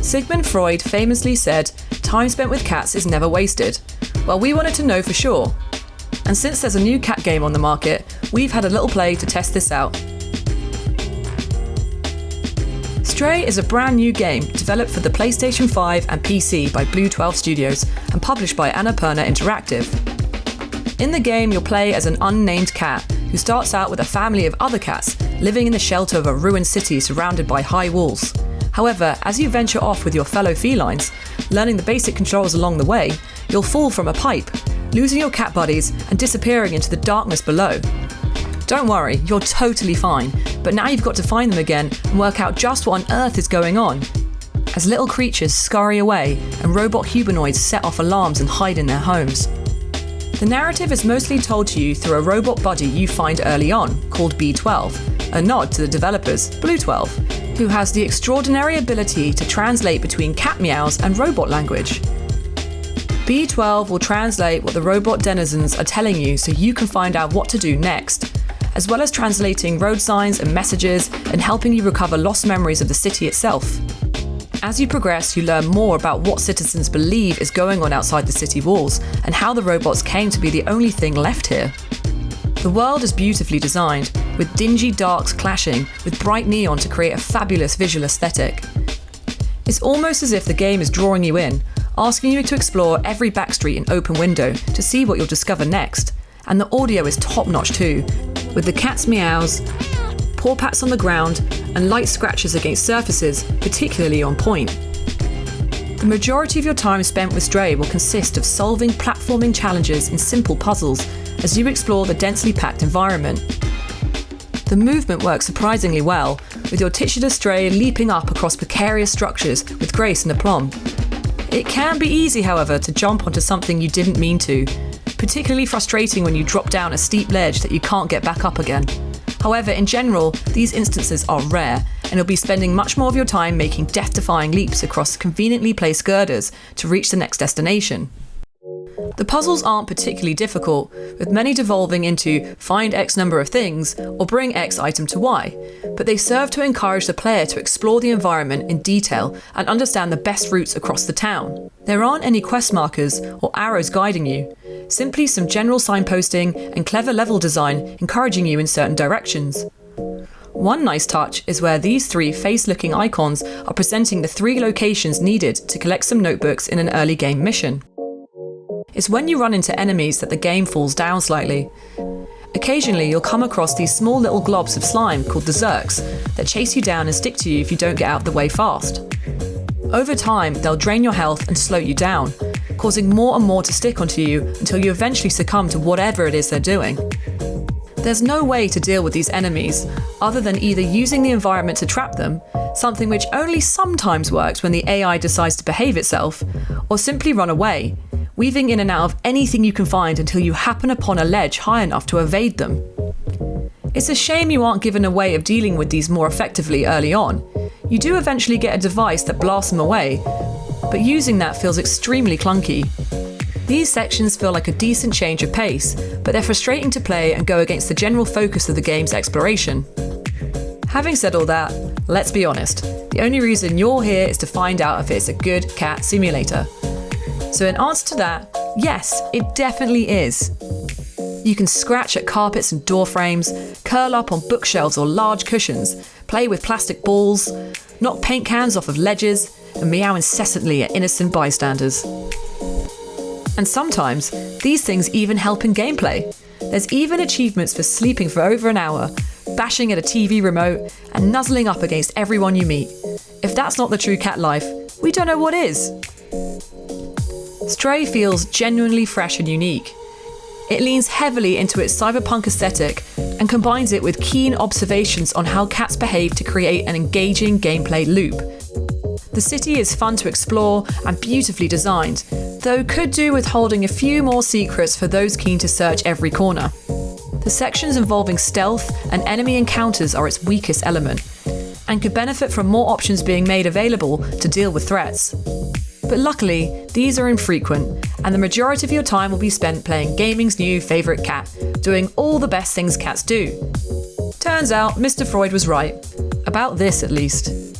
Sigmund Freud famously said, "Time spent with cats is never wasted." Well, we wanted to know for sure. And since there's a new cat game on the market, we've had a little play to test this out. Stray is a brand new game developed for the PlayStation 5 and PC by BlueTwelve Studios and published by Annapurna Interactive. In the game, you'll play as an unnamed cat who starts out with a family of other cats living in the shelter of a ruined city surrounded by high walls. However, as you venture off with your fellow felines, learning the basic controls along the way, you'll fall from a pipe, losing your cat buddies and disappearing into the darkness below. Don't worry, you're totally fine, but now you've got to find them again and work out just what on earth is going on, as little creatures scurry away and robot humanoids set off alarms and hide in their homes. The narrative is mostly told to you through a robot buddy you find early on, called B12, a nod to the developers, BlueTwelve, who has the extraordinary ability to translate between cat meows and robot language. B12 will translate what the robot denizens are telling you so you can find out what to do next, as well as translating road signs and messages and helping you recover lost memories of the city itself. As you progress, you learn more about what citizens believe is going on outside the city walls and how the robots came to be the only thing left here. The world is beautifully designed, with dingy darks clashing with bright neon to create a fabulous visual aesthetic. It's almost as if the game is drawing you in, asking you to explore every backstreet and open window to see what you'll discover next. And the audio is top-notch too, with the cat's meows, paw pats on the ground, and light scratches against surfaces particularly on point. The majority of your time spent with Stray will consist of solving platforming challenges in simple puzzles as you explore the densely packed environment. The movement works surprisingly well, with your titular Stray leaping up across precarious structures with grace and aplomb. It can be easy, however, to jump onto something you didn't mean to, particularly frustrating when you drop down a steep ledge that you can't get back up again. However, in general, these instances are rare, and you'll be spending much more of your time making death-defying leaps across conveniently placed girders to reach the next destination. The puzzles aren't particularly difficult, with many devolving into find X number of things or bring X item to Y, but they serve to encourage the player to explore the environment in detail and understand the best routes across the town. There aren't any quest markers or arrows guiding you, simply some general signposting and clever level design encouraging you in certain directions. One nice touch is where these three face-looking icons are presenting the 3 locations needed to collect some notebooks in an early game mission. It's when you run into enemies that the game falls down slightly. Occasionally you'll come across these small little globs of slime called the Zerks that chase you down and stick to you if you don't get out of the way fast. Over time, they'll drain your health and slow you down, causing more and more to stick onto you until you eventually succumb to whatever it is they're doing. There's no way to deal with these enemies other than either using the environment to trap them, something which only sometimes works when the AI decides to behave itself, or simply run away, weaving in and out of anything you can find until you happen upon a ledge high enough to evade them. It's a shame you aren't given a way of dealing with these more effectively early on. You do eventually get a device that blasts them away, but using that feels extremely clunky. These sections feel like a decent change of pace, but they're frustrating to play and go against the general focus of the game's exploration. Having said all that, let's be honest, the only reason you're here is to find out if it's a good cat simulator. So in answer to that, yes, it definitely is. You can scratch at carpets and door frames, curl up on bookshelves or large cushions, play with plastic balls, knock paint cans off of ledges, and meow incessantly at innocent bystanders. And sometimes, these things even help in gameplay. There's even achievements for sleeping for over an hour, bashing at a TV remote, and nuzzling up against everyone you meet. If that's not the true cat life, we don't know what is. Stray feels genuinely fresh and unique. It leans heavily into its cyberpunk aesthetic and combines it with keen observations on how cats behave to create an engaging gameplay loop. The city is fun to explore and beautifully designed, though could do with holding a few more secrets for those keen to search every corner. The sections involving stealth and enemy encounters are its weakest element, and could benefit from more options being made available to deal with threats. But luckily, these are infrequent, and the majority of your time will be spent playing gaming's new favourite cat, doing all the best things cats do. Turns out, Mr. Freud was right. About this, at least.